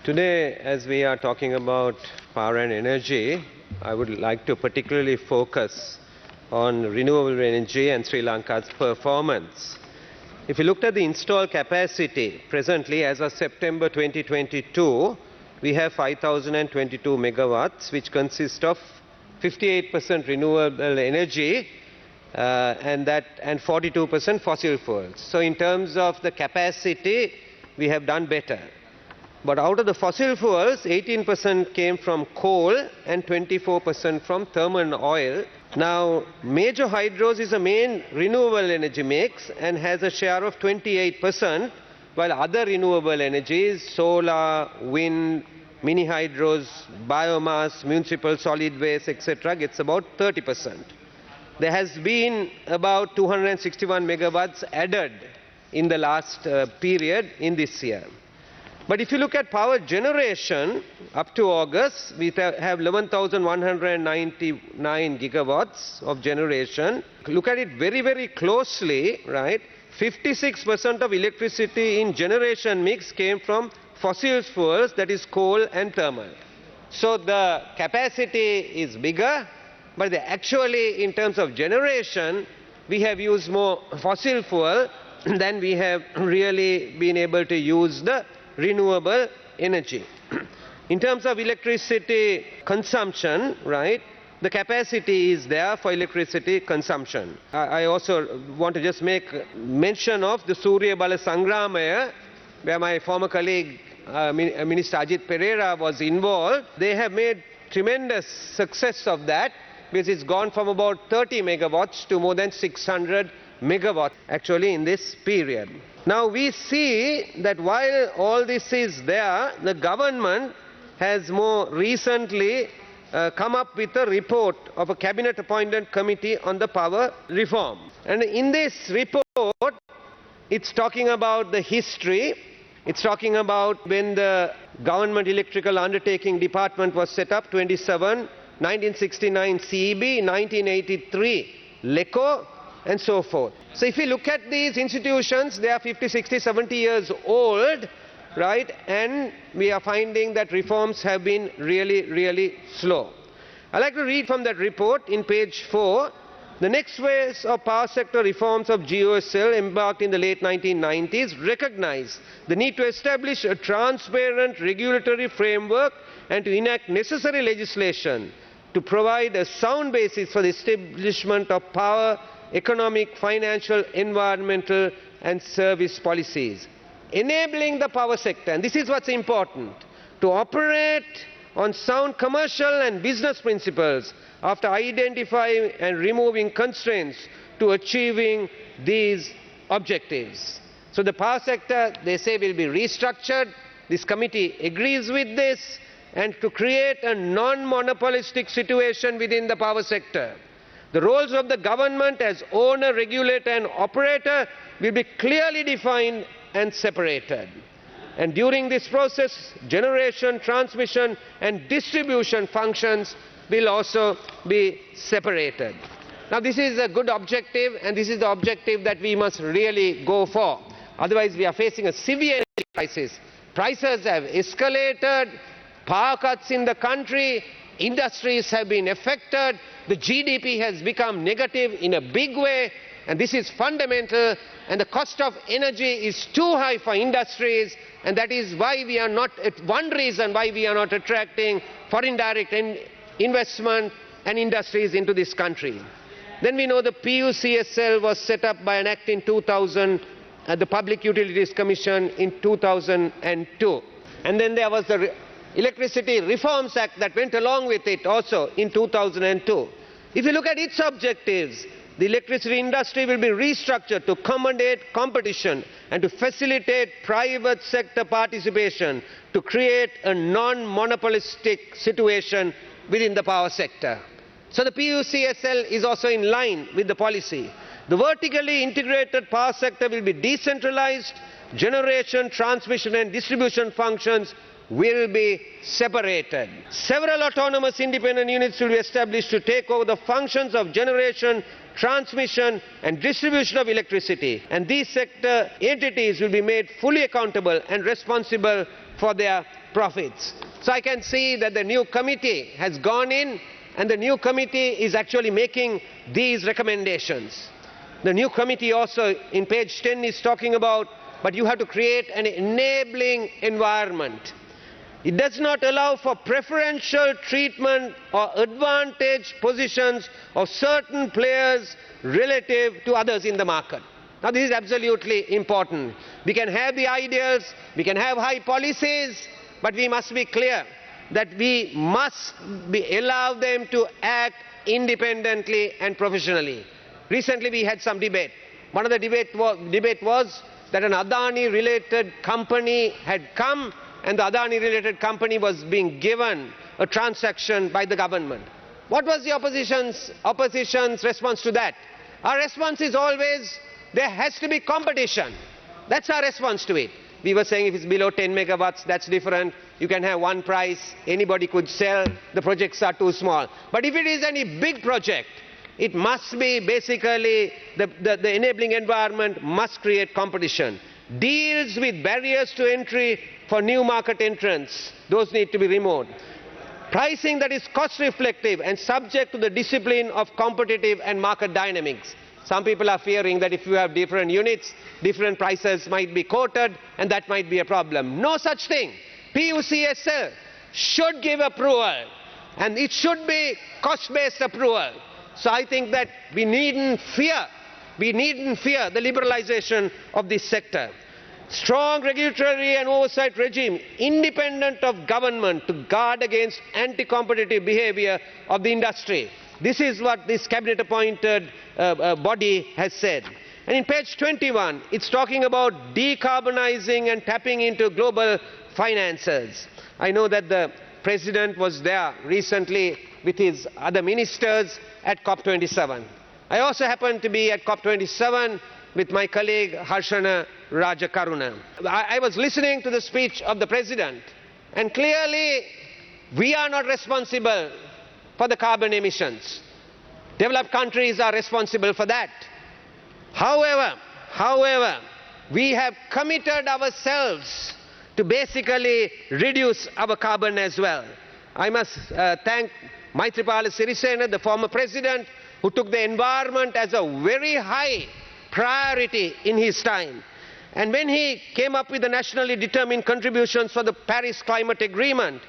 Today, as we are talking about power and energy, I would like to particularly focus on renewable energy and Sri Lanka's performance. If you looked at the installed capacity presently as of September 2022, we have 5,022 megawatts, which consist of 58% renewable energy and 42% fossil fuels. So in terms of the capacity, we have done better. But out of the fossil fuels, 18% came from coal and 24% from thermal oil. Now, major hydros is the main renewable energy mix and has a share of 28%, while other renewable energies, solar, wind, mini hydros, biomass, municipal solid waste, etc., gets about 30%. There has been about 261 megawatts added in the last period in this year. But if you look at power generation, up to August, we have 11,199 gigawatts of generation. Look at it very, very closely, right? 56% of electricity in generation mix came from fossil fuels, that is coal and thermal. So the capacity is bigger, but actually in terms of generation, we have used more fossil fuel than we have really been able to use the renewable energy. In terms of electricity consumption, right, the capacity is there for electricity consumption. I also want to just make mention of the Surya Bala Sangramaya, where my former colleague, Minister Ajit Pereira, was involved. They have made tremendous success of that, because it's gone from about 30 megawatts to more than 600 megawatts actually in this period. Now we see that while all this is there, the government has more recently come up with a report of a cabinet appointed committee on the power reform. And in this report, it's talking about the history. It's talking about when the Government Electrical Undertaking Department was set up, 1969 CEB, 1983 LECO, and so forth. So if you look at these institutions, they are 50, 60, 70 years old, right? And we are finding that reforms have been really, really slow. I'd like to read from that report in page 4. The next phase of power sector reforms of GOSL, embarked in the late 1990s, recognize the need to establish a transparent regulatory framework and to enact necessary legislation to provide a sound basis for the establishment of power, economic, financial, environmental and service policies, enabling the power sector, and this is what's important, to operate on sound commercial and business principles after identifying and removing constraints to achieving these objectives. So the power sector, they say, will be restructured. This committee agrees with this, and to create a non-monopolistic situation within the power sector. The roles of the government as owner, regulator and operator will be clearly defined and separated. And during this process, generation, transmission and distribution functions will also be separated. Now this is a good objective, and this is the objective that we must really go for. Otherwise we are facing a severe crisis. Prices have escalated, power cuts in the country, industries have been affected, the GDP has become negative in a big way, and this is fundamental, and the cost of energy is too high for industries, and that is why we are not, one reason why we are not attracting foreign direct investment and industries into this country. Then we know the PUCSL was set up by an act in 2000, the Public Utilities Commission in 2002. And then there was the Electricity Reforms Act that went along with it also in 2002. If you look at its objectives, the electricity industry will be restructured to accommodate competition and to facilitate private sector participation to create a non-monopolistic situation within the power sector. So the PUCSL is also in line with the policy. The vertically integrated power sector will be decentralized. Generation, transmission and distribution functions will be separated. Several autonomous independent units will be established to take over the functions of generation, transmission and distribution of electricity, and these sector entities will be made fully accountable and responsible for their profits. So I can see that the new committee has gone in, and the new committee is actually making these recommendations. The new committee also in page 10 is talking about, but you have to create an enabling environment. It does not allow for preferential treatment or advantage positions of certain players relative to others in the market. Now this is absolutely important. We can have the ideals, we can have high policies, but we must be clear that we must allow them to act independently and professionally. Recently we had some debate. One of the debate was that an Adani-related company had come, and the Adani-related company was being given a transaction by the government. What was the opposition's response to that? Our response is always, there has to be competition. That's our response to it. We were saying if it's below 10 megawatts, that's different. You can have one price, anybody could sell, the projects are too small. But if it is any big project, it must be basically, the enabling environment must create competition. Deals with barriers to entry for new market entrants, those need to be removed. Pricing that is cost reflective and subject to the discipline of competitive and market dynamics. Some people are fearing that if you have different units, different prices might be quoted, and that might be a problem. No such thing. PUCSL should give approval, and it should be cost-based approval. So I think that we needn't fear the liberalization of this sector. Strong regulatory and oversight regime independent of government to guard against anti-competitive behavior of the industry. This is what this cabinet appointed body has said. And in page 21, it's talking about decarbonizing and tapping into global finances. I know that the President was there recently with his other ministers at COP27. I also happened to be at COP27 with my colleague Harshana Rajakaruna. I was listening to the speech of the President, and clearly we are not responsible for the carbon emissions. Developed countries are responsible for that. However, we have committed ourselves to basically reduce our carbon as well. I must thank Maithripala Sirisena, the former President, who took the environment as a very high priority in his time. And when he came up with the nationally determined contributions for the Paris Climate Agreement,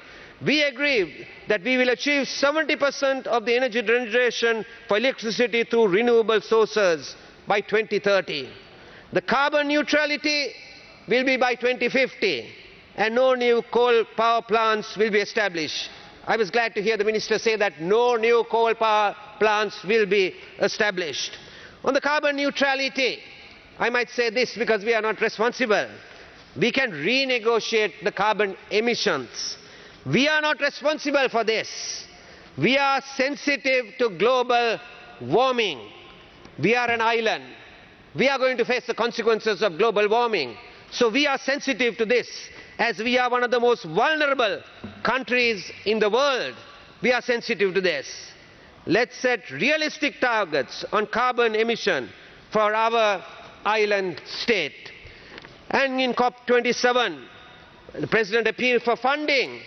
we agreed that we will achieve 70% of the energy generation for electricity through renewable sources by 2030. The carbon neutrality will be by 2050, and no new coal power plants will be established. I was glad to hear the Minister say that no new coal power plants will be established. On the carbon neutrality, I might say this because we are not responsible. We can renegotiate the carbon emissions. We are not responsible for this. We are sensitive to global warming. We are an island. We are going to face the consequences of global warming. So we are sensitive to this. As we are one of the most vulnerable countries in the world, we are sensitive to this. Let's set realistic targets on carbon emission for our island state. And in COP27, the President appealed for funding.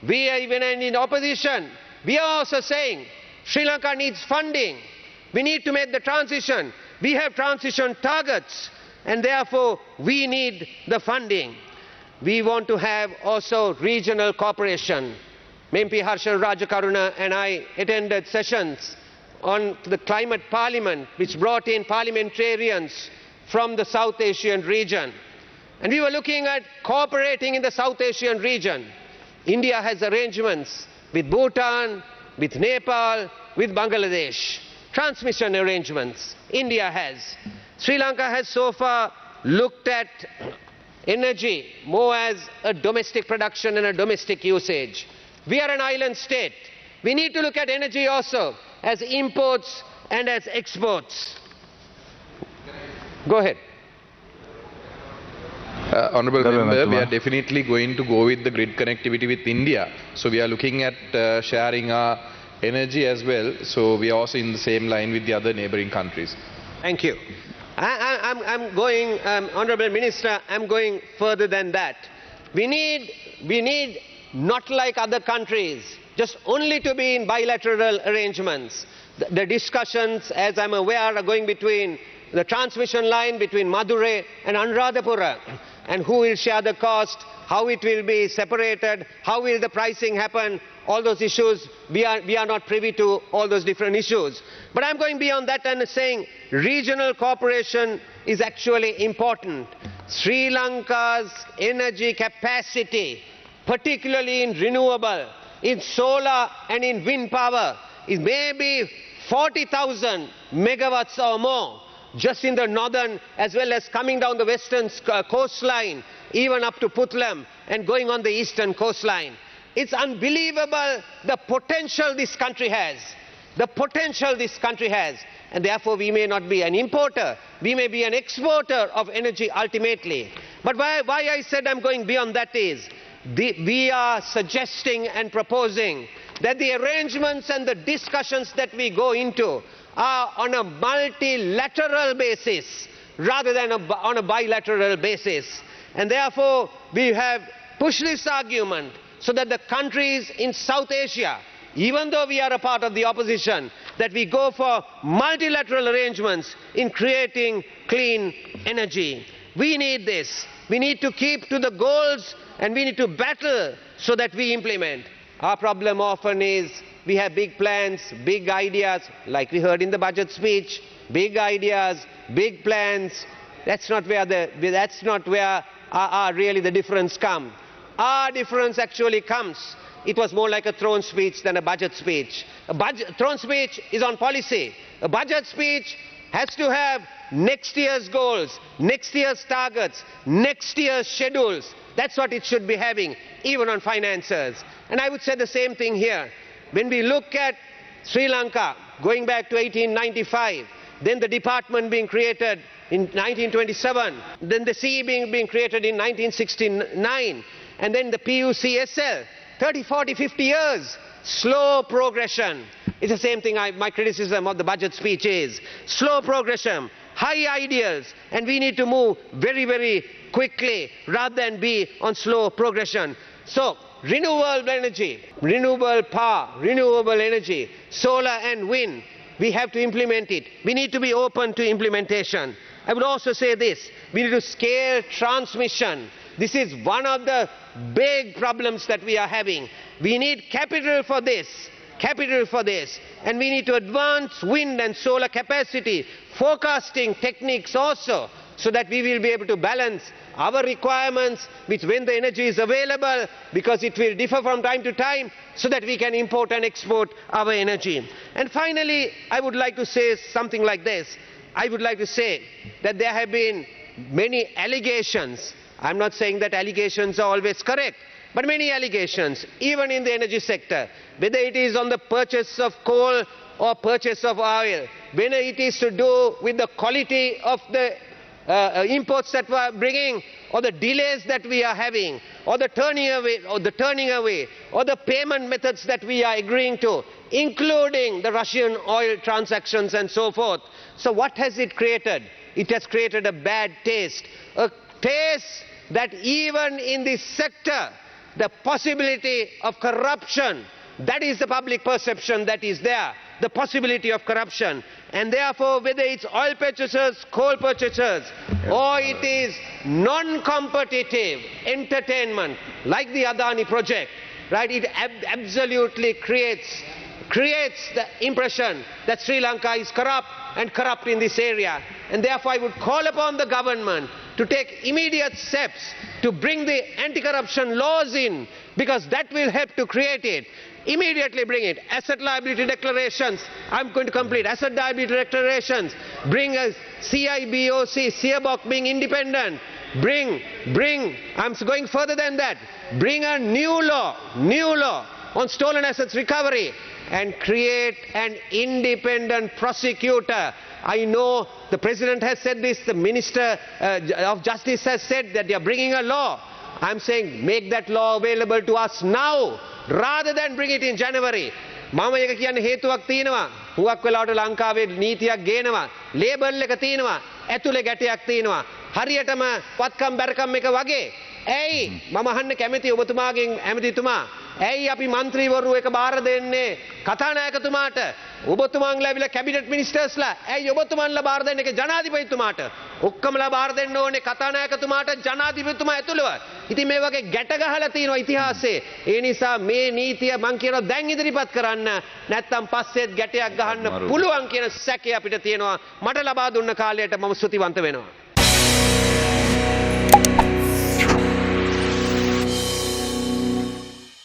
We are even in opposition. We are also saying Sri Lanka needs funding. We need to make the transition. We have transition targets, and therefore we need the funding. We want to have also regional cooperation. MP Harshan Rajakaruna and I attended sessions on the Climate Parliament, which brought in parliamentarians from the South Asian region. And we were looking at cooperating in the South Asian region. India has arrangements with Bhutan, with Nepal, with Bangladesh. Transmission arrangements India has. Sri Lanka has so far looked at energy more as a domestic production and a domestic usage. We are an island state. We need to look at energy also as imports and as exports. Go ahead. Honourable Member, we are definitely going to go with the grid connectivity with India. So we are looking at sharing our energy as well. So we are also in the same line with the other neighbouring countries. Thank you. I'm going, Honourable Minister, I'm going further than that. We need not like other countries, just only to be in bilateral arrangements. The discussions, as I'm aware, are going between the transmission line between Madurai and Anuradhapura, and who will share the cost, how it will be separated, how will the pricing happen, all those issues. We are not privy to all those different issues. But I'm going beyond that and saying regional cooperation is actually important. Sri Lanka's energy capacity, particularly in renewable, in solar and in wind power, is maybe 40,000 megawatts or more, just in the northern as well as coming down the western coastline, even up to Putlam and going on the eastern coastline. It's unbelievable the potential this country has. The potential this country has. And therefore we may not be an importer, we may be an exporter of energy ultimately. But why I said I'm going beyond that is, we are suggesting and proposing that the arrangements and the discussions that we go into are on a multilateral basis rather than on a bilateral basis. And therefore we have pushed this argument so that the countries in South Asia, even though we are a part of the opposition, that we go for multilateral arrangements in creating clean energy. We need this. We need to keep to the goals and we need to battle so that we implement. Our problem often is we have big plans, big ideas, like we heard in the budget speech, big ideas, big plans. That's not where really the difference comes. Our difference actually comes. It was more like a throne speech than a budget speech. Throne speech is on policy. A budget speech has to have next year's goals, next year's targets, next year's schedules. That's what it should be having, even on finances. And I would say the same thing here. When we look at Sri Lanka, going back to 1895, then the department being created in 1927, then the CE being created in 1969, and then the PUCSL, 30, 40, 50 years, slow progression. It's the same thing my criticism of the budget speech is. Slow progression, high ideals, and we need to move very, very quickly rather than be on slow progression. So, renewable energy, renewable power, renewable energy, solar and wind, we have to implement it. We need to be open to implementation. I would also say this, we need to scale transmission. This is one of the big problems that we are having. We need capital for this, and we need to advance wind and solar capacity, forecasting techniques also, so that we will be able to balance our requirements with when the energy is available, because it will differ from time to time, so that we can import and export our energy. And finally, I would like to say something like this. I would like to say that there have been many allegations. I'm not saying that allegations are always correct, but many allegations, even in the energy sector, whether it is on the purchase of coal or purchase of oil, whether it is to do with the quality of the imports that we are bringing, or the delays that we are having, or the turning away, or the payment methods that we are agreeing to, including the Russian oil transactions and so forth. So what has it created? It has created a bad taste, a taste that even in this sector, the possibility of corruption, that is the public perception that is there, the possibility of corruption. And therefore, whether it's oil purchasers, coal purchasers, or it is non-competitive entertainment, like the Adani project, right, it absolutely creates the impression that Sri Lanka is corrupt and corrupt in this area. And therefore, I would call upon the government to take immediate steps to bring the anti-corruption laws in, because that will help to create it. Immediately bring it. Asset liability declarations. I'm going to complete. Asset liability declarations. Bring a CIBOC, CIBOC being independent. Bring, I'm going further than that. Bring a new law on stolen assets recovery, and create an independent prosecutor. I know the President has said this, the Minister of Justice has said that they are bringing a law. I'm saying make that law available to us now, rather than bring it in January. මම එක කියන්නේ හේතුවක් තියෙනවා. හුඟක් වෙලාවට ලංකාවේ නීතියක් ගේනවා. Label එක තියෙනවා. ඇතුලේ ගැටයක් තියෙනවා. හරියටම පත්කම් බැරකම් එක වගේ ඇයි මම අහන්න කැමති ඔබතුමාගෙන් ඇමතිතුමා ඇයි අපි മന്ത്രിවරු එක බාර දෙන්නේ කතානායකතුමාට ඔබතුමාන්ලා ඇවිල්ලා කැබිනට් මිනිස්ටර්ස්ලා ඇයි ඔබතුමාන්ලා බාර දෙන්නේ ඒක ජනාධිපතිතුමාට ඔක්කොමලා බාර දෙන්න ඕනේ කතානායකතුමාට ජනාධිපතිතුමා ඇතුළව ඉතින් මේ වගේ ගැට ගහලා තියෙනවා ඉතිහාසයේ ඒ නිසා මේ නීතිය මං කියනවා දැන් ඉදිරිපත් කරන්න නැත්තම් පස්සෙත් ගැටයක් ගහන්න පුළුවන් කියන සැකය අපිට තියෙනවා මට ලබා දුන්න කාලයට මම ස්තුතිවන්ත වෙනවා